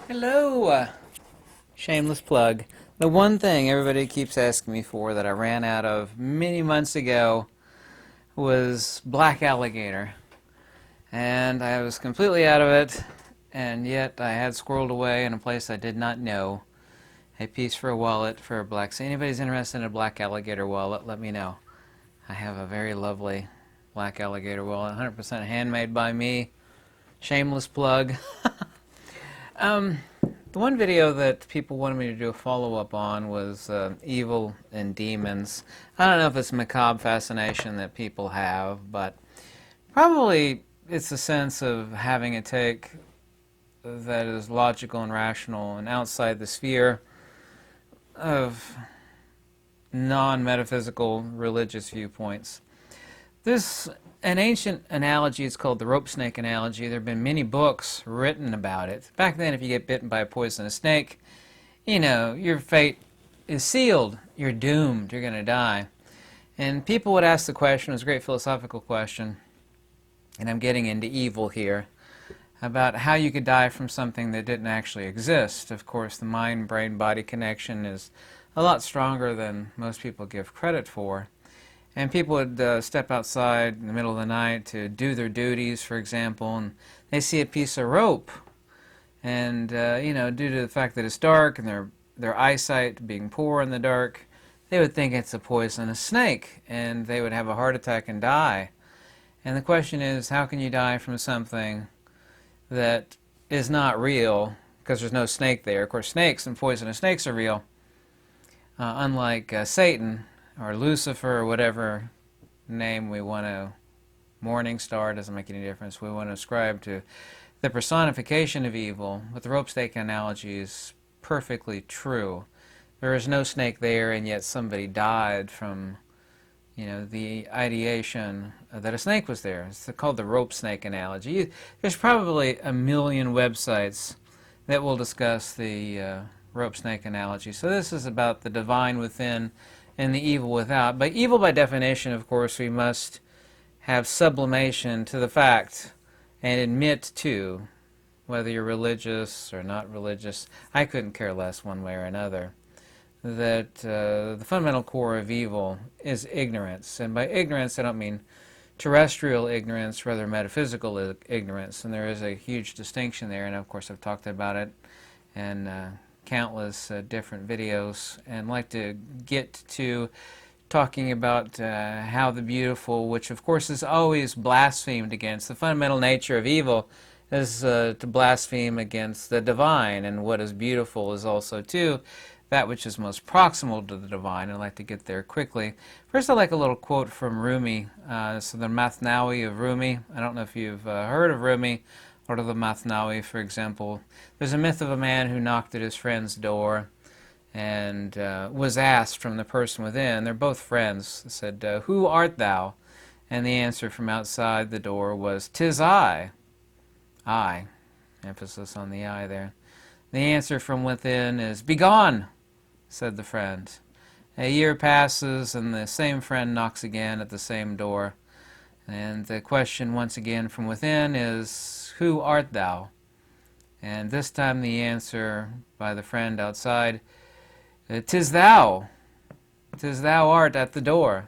Hello! Shameless plug. The one thing everybody keeps asking me for that I ran out of many months ago was black alligator. And I was completely out of it, and yet I had squirreled away in a place I did not know a piece for a wallet for a black. So anybody's interested in a black alligator wallet, let me know. I have a very lovely black alligator wallet, 100% handmade by me. Shameless plug. Um, the one video that people wanted me to do a follow-up on was evil and demons. I don't know if it's macabre fascination that people have, but probably it's a sense of having a take that is logical and rational and outside the sphere of non-metaphysical religious viewpoints. There's an ancient analogy, it's called the rope snake analogy. There have been many books written about it. Back then, if you get bitten by a poisonous snake, you know, your fate is sealed. You're doomed. You're going to die. And people would ask the question, it was a great philosophical question, and I'm getting into evil here, about how you could die from something that didn't actually exist. Of course, the mind-brain-body connection is a lot stronger than most people give credit for. And people would step outside in the middle of the night to do their duties, for example, and they see a piece of rope. And, you know, due to the fact that it's dark and their eyesight being poor in the dark, they would think it's a poisonous snake, and they would have a heart attack and die. And the question is, how can you die from something that is not real, because there's no snake there? Of course, snakes and poisonous snakes are real, unlike Satan, or Lucifer, or whatever name we want to, Morning Star, doesn't make any difference, we want to ascribe to the personification of evil. But the rope snake analogy is perfectly true. There is no snake there, and yet somebody died from, you know, the ideation that a snake was there. It's called the rope snake analogy. There's probably a million websites that will discuss the rope snake analogy. So this is about the divine within and the evil without. But evil, by definition, of course, we must have sublimation to the fact and admit to, whether you're religious or not religious, I couldn't care less one way or another, that the fundamental core of evil is ignorance. And by ignorance, I don't mean terrestrial ignorance, rather metaphysical ignorance. And there is a huge distinction there, and of course I've talked about it in countless different videos, and like to get to talking about how the beautiful, which of course is always blasphemed against, the fundamental nature of evil is to blaspheme against the divine, and what is beautiful is also too that which is most proximal to the divine. I'd like to get there quickly. First, I'd like a little quote from Rumi, so the Mathnawi of Rumi. I don't know if you've heard of Rumi, or of the Mathnawi, for example. There's a myth of a man who knocked at his friend's door and was asked from the person within, they're both friends, said, "Who art thou?" And the answer from outside the door was, "'Tis I." I. Emphasis on the I there. The answer from within is, "Begone," said the friend. A year passes, and the same friend knocks again at the same door. And the question once again from within is, "Who art thou?" And this time the answer by the friend outside, "'Tis thou. 'Tis thou art at the door."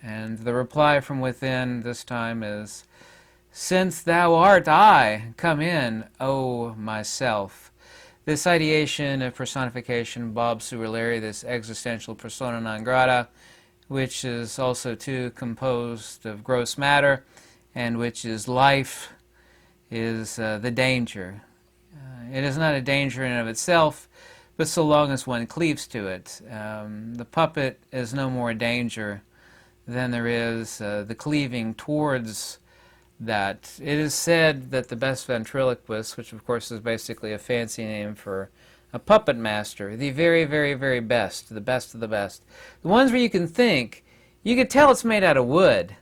And the reply from within this time is, "Since thou art I, come in, O myself." This ideation of personification, Bob Suolari, this existential persona non grata, which is also too composed of gross matter, and which is life, is the danger. It is not a danger in and of itself, but so long as one cleaves to it. The puppet is no more a danger than there is the cleaving towards that. It is said that the best ventriloquist, which of course is basically a fancy name for a puppet master, the very, very, very best, the best of the best, the ones where you can think, you could tell it's made out of wood,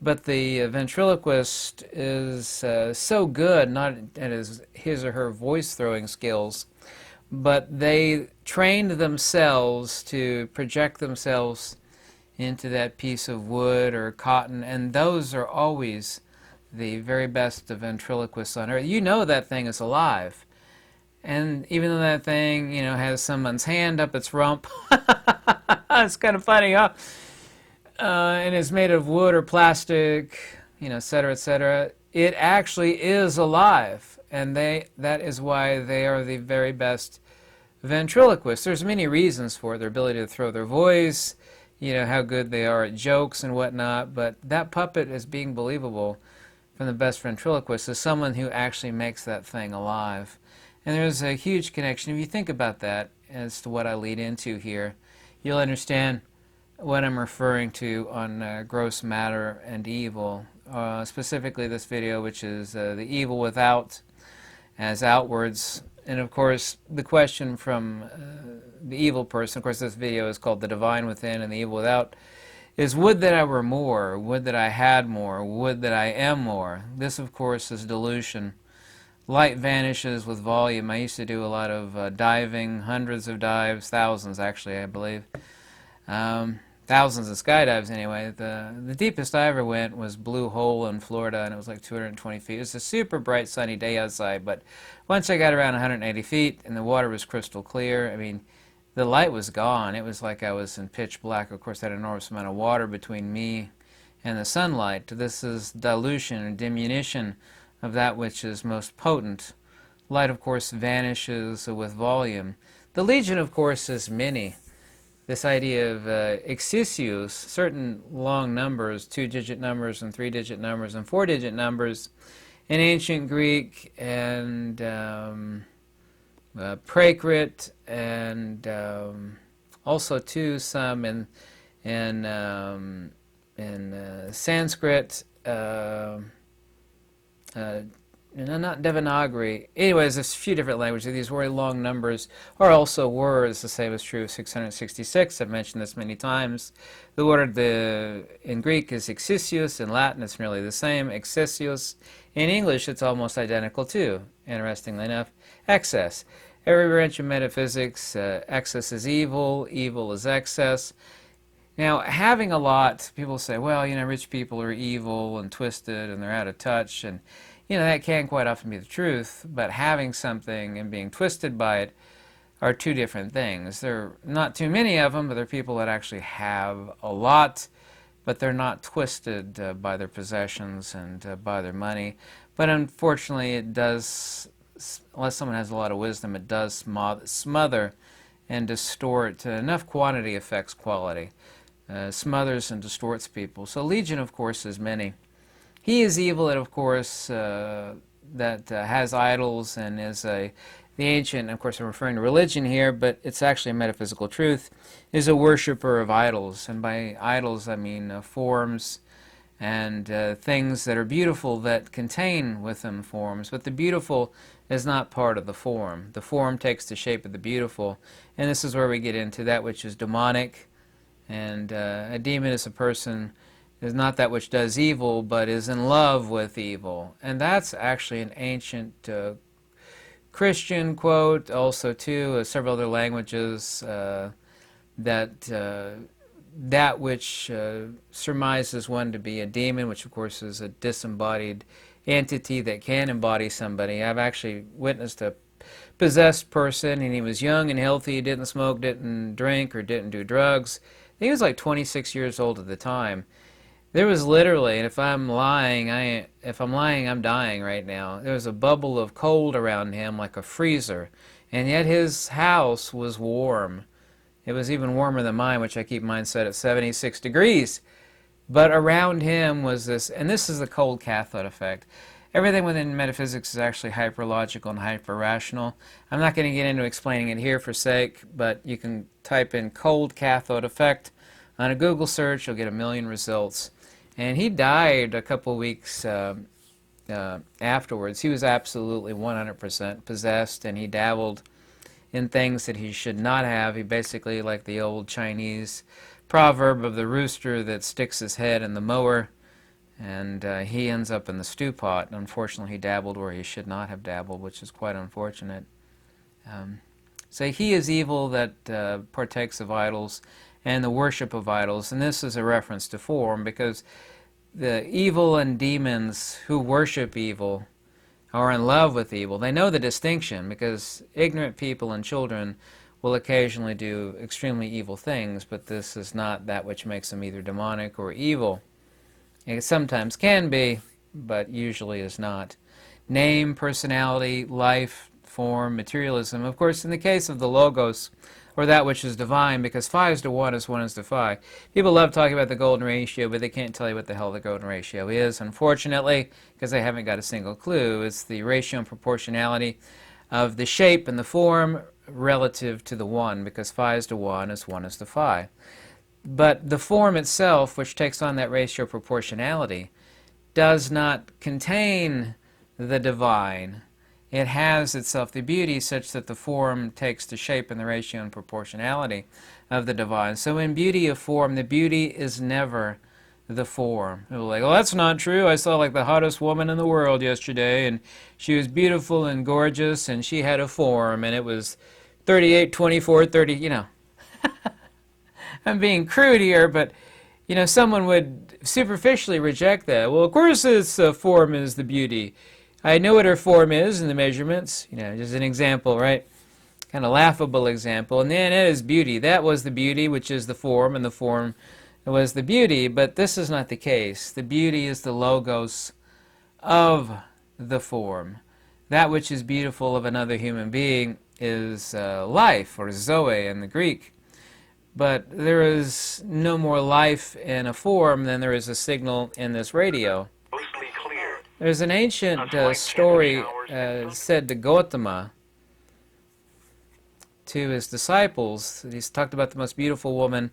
but the ventriloquist is so good, not at his or her voice-throwing skills, but they trained themselves to project themselves into that piece of wood or cotton, and those are always the very best ventriloquists on earth. You know that thing is alive. And even though that thing, has someone's hand up its rump, it's kind of funny, huh? And it's made of wood or plastic, et cetera, et cetera. It actually is alive, and that is why they are the very best ventriloquists. There's many reasons for it: their ability to throw their voice, how good they are at jokes and whatnot. But that puppet is being believable from the best ventriloquist is someone who actually makes that thing alive. And there's a huge connection. If you think about that as to what I lead into here, you'll understand what I'm referring to on gross matter and evil. Specifically this video, which is the evil without as outwards. And of course, the question from the evil person, of course this video is called The Divine Within and the Evil Without, is would that I were more, would that I had more, would that I am more. This of course is delusion. Light vanishes with volume. I used to do a lot of diving, hundreds of dives, thousands actually, I believe. Thousands of skydives anyway. The deepest I ever went was Blue Hole in Florida, and it was like 220 feet. It was a super bright sunny day outside, but once I got around 180 feet and the water was crystal clear, I mean, the light was gone. It was like I was in pitch black. Of course, that enormous amount of water between me and the sunlight. This is dilution or diminution of that which is most potent. Light, of course, vanishes with volume. The legion, of course, is many. This idea of exisius, certain long numbers, 2-digit numbers and 3-digit numbers and 4-digit numbers in ancient Greek, and prakrit, and also too some in Sanskrit. Not Devanagari. Anyways, there's a few different languages. These very long numbers are also words. The same is true of 666. I've mentioned this many times. The word in Greek is exisius. In Latin, it's nearly the same. Excessius. In English, it's almost identical too, interestingly enough. Excess. Every branch of metaphysics, excess is evil. Evil is excess. Now, having a lot, people say, well, rich people are evil and twisted and they're out of touch, and that can quite often be the truth, but having something and being twisted by it are two different things. There are not too many of them, but there are people that actually have a lot, but they're not twisted by their possessions and by their money. But unfortunately, it does, unless someone has a lot of wisdom, it does smother and distort. Enough quantity affects quality. Smothers and distorts people. So legion, of course, is many. He is evil, and of course, that has idols and is the ancient, of course I'm referring to religion here, but it's actually a metaphysical truth, is a worshiper of idols. And by idols I mean forms and things that are beautiful that contain with them forms. But the beautiful is not part of the form. The form takes the shape of the beautiful. And this is where we get into that which is demonic. And a demon is a person is not that which does evil, but is in love with evil. And that's actually an ancient Christian quote, also too, several other languages, that which surmises one to be a demon, which of course is a disembodied entity that can embody somebody. I've actually witnessed a possessed person, and he was young and healthy, didn't smoke, didn't drink, or didn't do drugs. He was like 26 years old at the time. There was literally, and if I'm lying, I'm dying right now. There was a bubble of cold around him like a freezer, and yet his house was warm. It was even warmer than mine, which I keep mine set at 76 degrees. But around him was this, and this is the cold cathode effect. Everything within metaphysics is actually hyperlogical and hyper-rational. I'm not going to get into explaining it here for sake, but you can type in cold cathode effect on a Google search. You'll get 1 million results. And he died a couple weeks afterwards. He was absolutely 100% possessed, and he dabbled in things that he should not have. He basically, like the old Chinese proverb of the rooster that sticks his head in the mower, and he ends up in the stew pot. And unfortunately, he dabbled where he should not have dabbled, which is quite unfortunate. So he is evil that partakes of idols and the worship of idols. And this is a reference to form, because the evil and demons who worship evil are in love with evil. They know the distinction, because ignorant people and children will occasionally do extremely evil things, but this is not that which makes them either demonic or evil. It sometimes can be, but usually is not. Name, personality, life, form, materialism. Of course, in the case of the Logos, or that which is divine, because phi is to 1 as 1 is to phi. People love talking about the golden ratio, but they can't tell you what the hell the golden ratio is, unfortunately, because they haven't got a single clue. It's the ratio and proportionality of the shape and the form relative to the 1, because phi is to 1 as 1 is to phi. But the form itself, which takes on that ratio proportionality, does not contain the divine. It has itself the beauty such that the form takes the shape and the ratio and proportionality of the divine. So in beauty of form, the beauty is never the form. People are like, well, that's not true. I saw like the hottest woman in the world yesterday, and she was beautiful and gorgeous, and she had a form, and it was 38, 24, 30, you know. I'm being crude here, but, you know, someone would superficially reject that. Well, of course this form is the beauty. I know what her form is in the measurements. You know, just an example, right? Kind of laughable example. And then it is beauty. That was the beauty, which is the form, and the form was the beauty. But this is not the case. The beauty is the logos of the form. That which is beautiful of another human being is life, or zoe in the Greek. But there is no more life in a form than there is a signal in this radio. There's an ancient story said to Gautama, to his disciples. He's talked about the most beautiful woman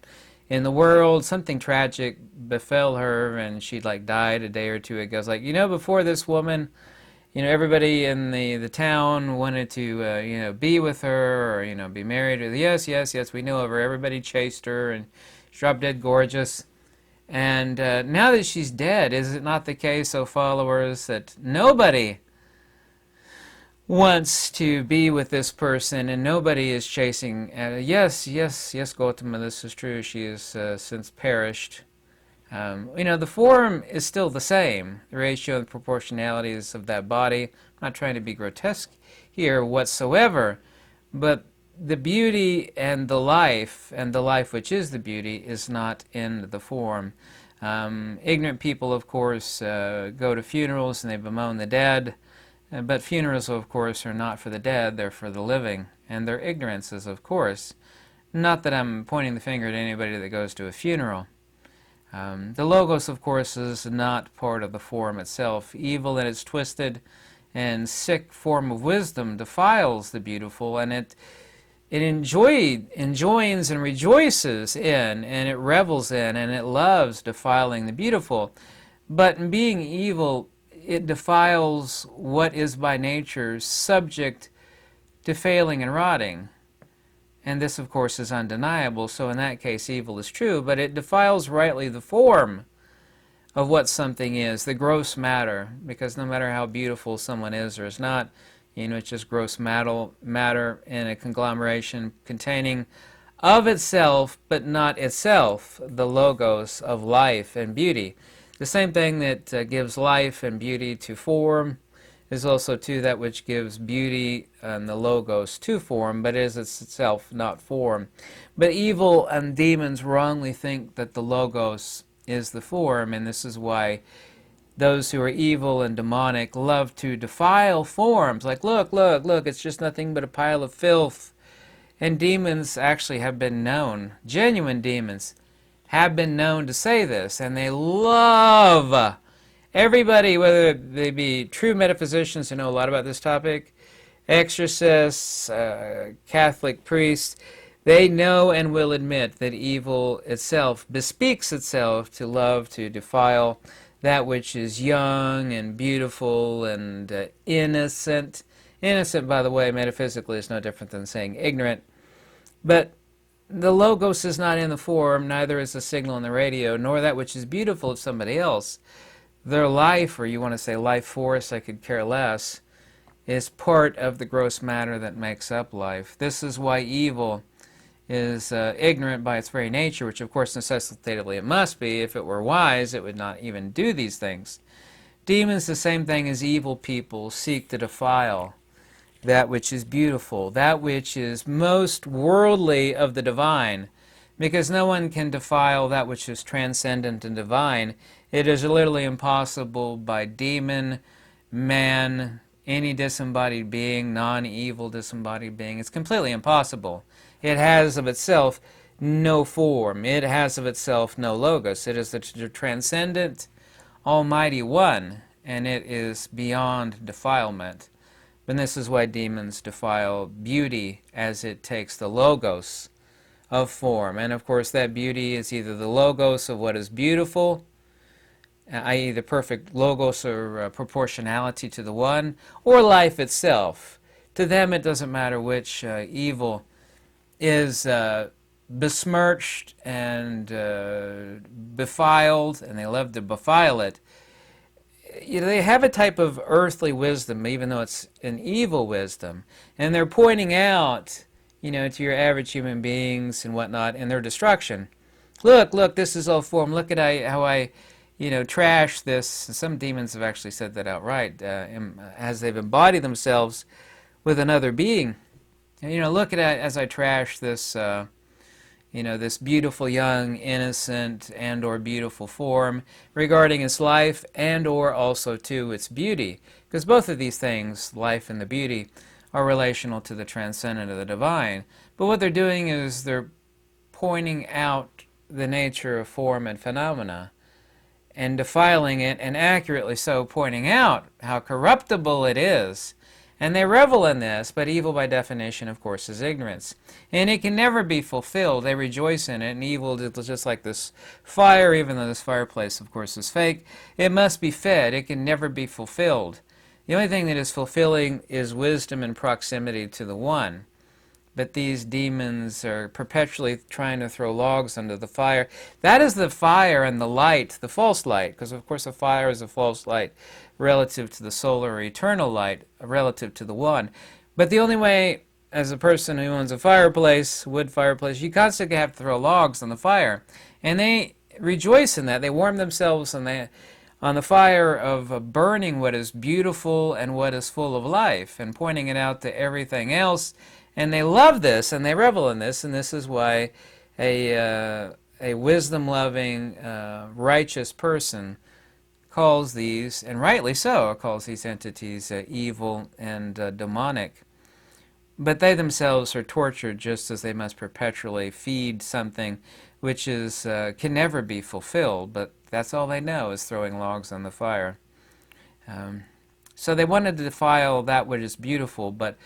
in the world. Something tragic befell her, and she like died a day or two ago. It's like, you know, before this woman, you know, everybody in the town wanted to, you know, be with her, or, you know, be married. Or, yes, yes, yes, we know of her. Everybody chased her, and she's drop dead gorgeous. And now that she's dead, is it not the case, O followers, that nobody wants to be with this person, and nobody is chasing? Yes, yes, yes, Gautama, this is true. She has since perished. You know, the form is still the same. The ratio and proportionalities of that body. I'm not trying to be grotesque here whatsoever, but the beauty and the life which is the beauty, is not in the form. Ignorant people, of course, go to funerals and they bemoan the dead, but funerals, of course, are not for the dead, they're for the living, and their ignorance is, of course. Not that I'm pointing the finger at anybody that goes to a funeral. The logos, of course, is not part of the form itself. Evil in its twisted and sick form of wisdom defiles the beautiful, and it enjoins and rejoices in, and it revels in, and it loves defiling the beautiful. But in being evil, it defiles what is by nature subject to failing and rotting. And this, of course, is undeniable, so in that case evil is true, but it defiles rightly the form of what something is, the gross matter, because no matter how beautiful someone is or is not, you know, it's just gross matter in a conglomeration containing of itself, but not itself, the logos of life and beauty. The same thing that gives life and beauty to form is also to that which gives beauty and the logos to form, but is itself not form. But evil and demons wrongly think that the logos is the form, and this is why those who are evil and demonic love to defile forms. Like, look, look, look, it's just nothing but a pile of filth. And demons actually have been known, genuine demons, have been known to say this, and they love everybody, whether they be true metaphysicians who know a lot about this topic, exorcists, Catholic priests, they know and will admit that evil itself bespeaks itself to love to defile that which is young and beautiful and innocent. Innocent, by the way, metaphysically is no different than saying ignorant. But the logos is not in the form, neither is the signal in the radio, nor that which is beautiful of somebody else. Their life, or you want to say life force, I could care less, is part of the gross matter that makes up life. This is why evil is ignorant by its very nature, which of course necessitatively it must be. If it were wise, it would not even do these things. Demons, the same thing as evil people, seek to defile that which is beautiful, that which is most worldly of the divine, because no one can defile that which is transcendent and divine. It is literally impossible by demon, man, any disembodied being, non-evil disembodied being. It's completely impossible. It has of itself no form. It has of itself no logos. It is the transcendent, almighty one, and it is beyond defilement. And this is why demons defile beauty, as it takes the logos of form. And of course that beauty is either the logos of what is beautiful, i.e. the perfect logos or proportionality to the one, or life itself. To them it doesn't matter which evil is besmirched and defiled, and they love to befile it. You know, they have a type of earthly wisdom, even though it's an evil wisdom, and they're pointing out, you know, to your average human beings and whatnot, and their destruction. Look, this is all form. Look at how I, you know, trash this. Some demons have actually said that outright, as they've embodied themselves with another being. And, you know, look at as I trash this, you know, this beautiful, young, innocent, and/or beautiful form, regarding its life and/or also to its beauty, because both of these things, life and the beauty, are relational to the transcendent of the divine. But what they're doing is they're pointing out the nature of form and phenomena, and defiling it, and accurately so pointing out how corruptible it is. And they revel in this, but evil by definition, of course, is ignorance. And it can never be fulfilled. They rejoice in it, and evil is just like this fire, even though this fireplace, of course, is fake. It must be fed. It can never be fulfilled. The only thing that is fulfilling is wisdom and proximity to the One. But these demons are perpetually trying to throw logs under the fire. That is the fire and the light, the false light, because of course the fire is a false light relative to the solar or eternal light, relative to the One. But the only way, as a person who owns a fireplace, wood fireplace, you constantly have to throw logs on the fire. And they rejoice in that. They warm themselves on the fire of burning what is beautiful and what is full of life, and pointing it out to everything else. And they love this, and they revel in this, and this is why a wisdom-loving, righteous person calls these, and rightly so, calls these entities evil and demonic. But they themselves are tortured just as they must perpetually feed something which is can never be fulfilled, but that's all they know is throwing logs on the fire. So they wanted to defile that which is beautiful, but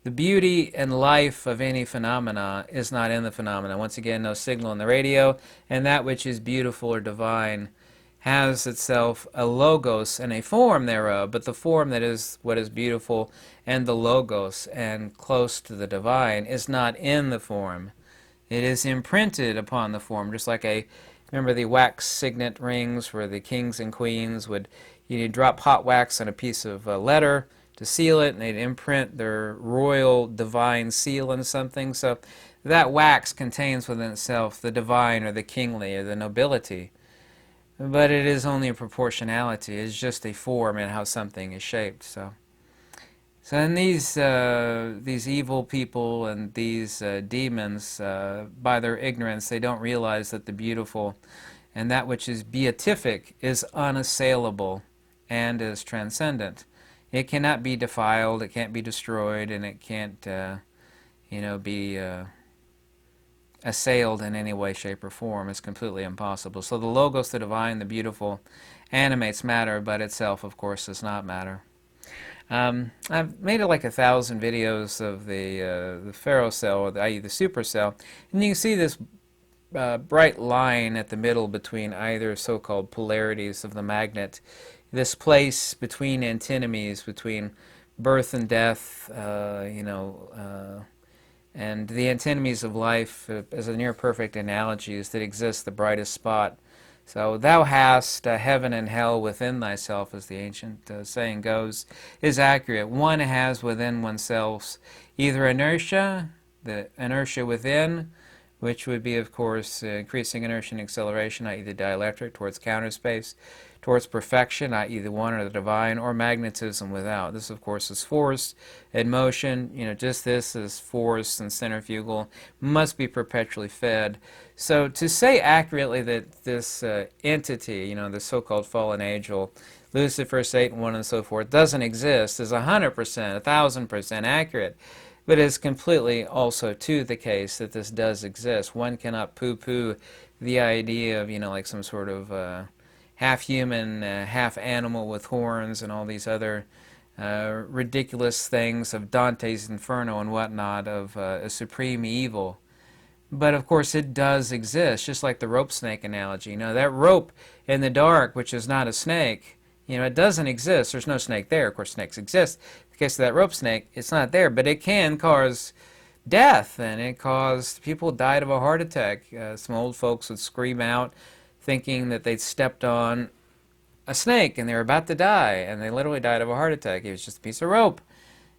the beauty and life of any phenomena is not in the phenomena. Once again, no signal in the radio, and that which is beautiful or divine has itself a logos and a form thereof, but the form that is what is beautiful and the logos and close to the divine is not in the form. It is imprinted upon the form, just like remember the wax signet rings where the kings and queens would, drop hot wax on a piece of letter to seal it, and they'd imprint their royal divine seal on something. So that wax contains within itself the divine or the kingly or the nobility. But it is only a proportionality. It's just a form in how something is shaped. So in these evil people and these demons, by their ignorance, they don't realize that the beautiful and that which is beatific is unassailable and is transcendent. It cannot be defiled, it can't be destroyed, and it can't, be assailed in any way, shape, or form. It's completely impossible. So the Logos, the divine, the beautiful, animates matter, but itself, of course, does not matter. I've made like 1,000 videos of the ferrocell, i.e. the supercell, and you can see this bright line at the middle between either so-called polarities of the magnet, this place between antinomies, between birth and death, and the antinomies of life, as a near-perfect analogy, is that exists the brightest spot. So thou hast heaven and hell within thyself, as the ancient saying goes, is accurate. One has within oneself either inertia, the inertia within, which would be, of course, increasing inertia and acceleration, i.e. the dielectric, towards counter space, towards perfection, i.e. the one or the divine, or magnetism without. This, of course, is force and motion. Just this is force and centrifugal, must be perpetually fed. So to say accurately that this entity, the so-called fallen angel, Lucifer, Satan, one and so forth, doesn't exist is 100%, 1,000% accurate. But it's completely also, too, the case that this does exist. One cannot poo-poo the idea of, like some sort of half-human, half-animal with horns and all these other ridiculous things of Dante's Inferno and whatnot, of a supreme evil. But, of course, it does exist, just like the rope snake analogy. That rope in the dark, which is not a snake, it doesn't exist. There's no snake there. Of course, snakes exist. In the case of that rope snake, it's not there, but it can cause death, and it caused people died of a heart attack. Some old folks would scream out thinking that they'd stepped on a snake and they were about to die, and they literally died of a heart attack. It was just a piece of rope.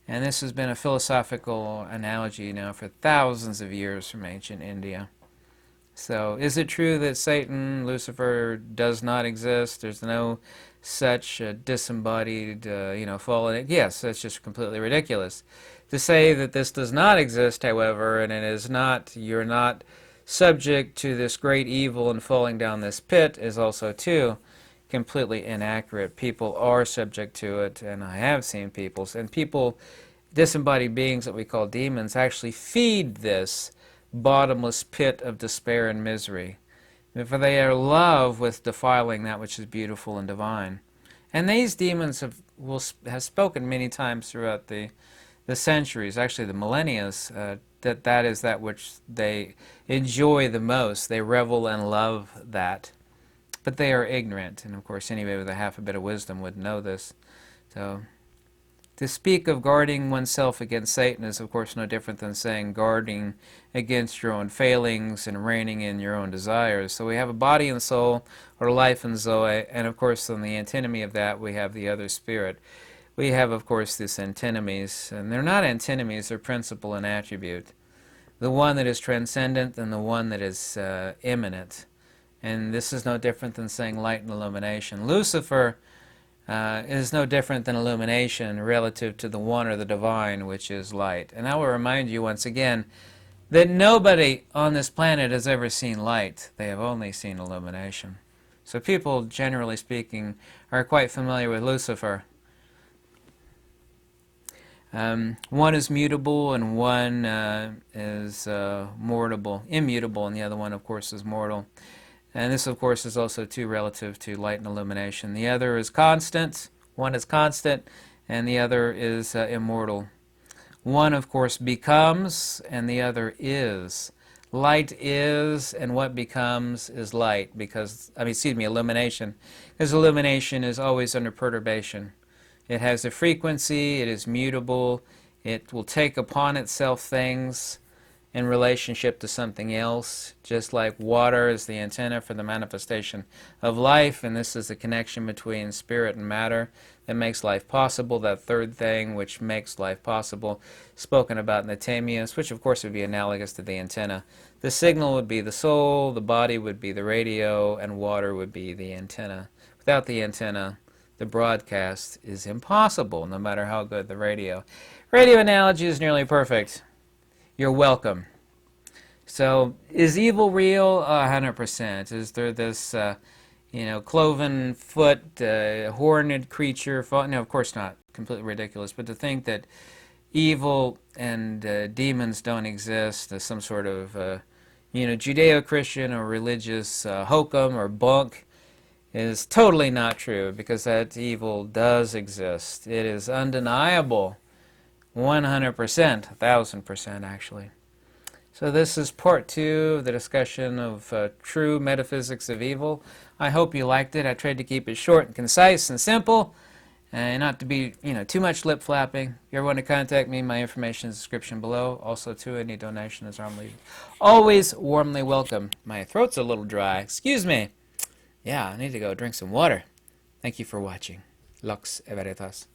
And this has been a philosophical analogy now for thousands of years from ancient India. So is it true that Satan, Lucifer, does not exist? There's no such disembodied, fallen... Yes, that's just completely ridiculous. To say that this does not exist, however, and it is not, you're not subject to this great evil and falling down this pit is also, too, completely inaccurate. People are subject to it, and I have seen people, and people, disembodied beings that we call demons, actually feed this bottomless pit of despair and misery. For they are love with defiling that which is beautiful and divine. And these demons have spoken many times throughout the centuries, actually the millennia, that is that which they enjoy the most. They revel and love that. But they are ignorant, and of course anybody with a half a bit of wisdom would know this. So to speak of guarding oneself against Satan is, of course, no different than saying guarding against your own failings and reigning in your own desires. So we have a body and soul, or life and Zoe, and of course on the antinomy of that we have the other spirit. We have, of course, these antinomies, and they're not antinomies, they're principle and attribute. The one that is transcendent and the one that is immanent. And this is no different than saying light and illumination. Lucifer is no different than illumination relative to the one or the divine, which is light. And I will remind you once again that nobody on this planet has ever seen light. They have only seen illumination. So people, generally speaking, are quite familiar with Lucifer. One is mutable and one is immutable, and the other one, of course, is mortal. And this, of course, is also too relative to light and illumination. The other is constant. One is constant, and the other is immortal. One, of course, becomes, and the other is. Light is, and what becomes is light, illumination. Because illumination is always under perturbation. It has a frequency, it is mutable, it will take upon itself things in relationship to something else, just like water is the antenna for the manifestation of life, and this is the connection between spirit and matter that makes life possible, that third thing which makes life possible, spoken about in the Timaeus, which of course would be analogous to the antenna. The signal would be the soul, the body would be the radio, and water would be the antenna. Without the antenna, the broadcast is impossible, no matter how good the radio. Radio analogy is nearly perfect. You're welcome. So, is evil real? 100%. Is there this, cloven foot, horned creature? No, of course not. Completely ridiculous. But to think that evil and demons don't exist as some sort of, Judeo-Christian or religious hokum or bunk is totally not true, because that evil does exist. It is undeniable. 100%, 1,000% actually. So this is part 2 of the discussion of true metaphysics of evil. I hope you liked it. I tried to keep it short and concise and simple, and not to be, too much lip flapping. If you ever want to contact me, my information is in the description below. Also, too, any donation is always warmly welcome. My throat's a little dry. Excuse me. Yeah, I need to go drink some water. Thank you for watching. Lux Veritas.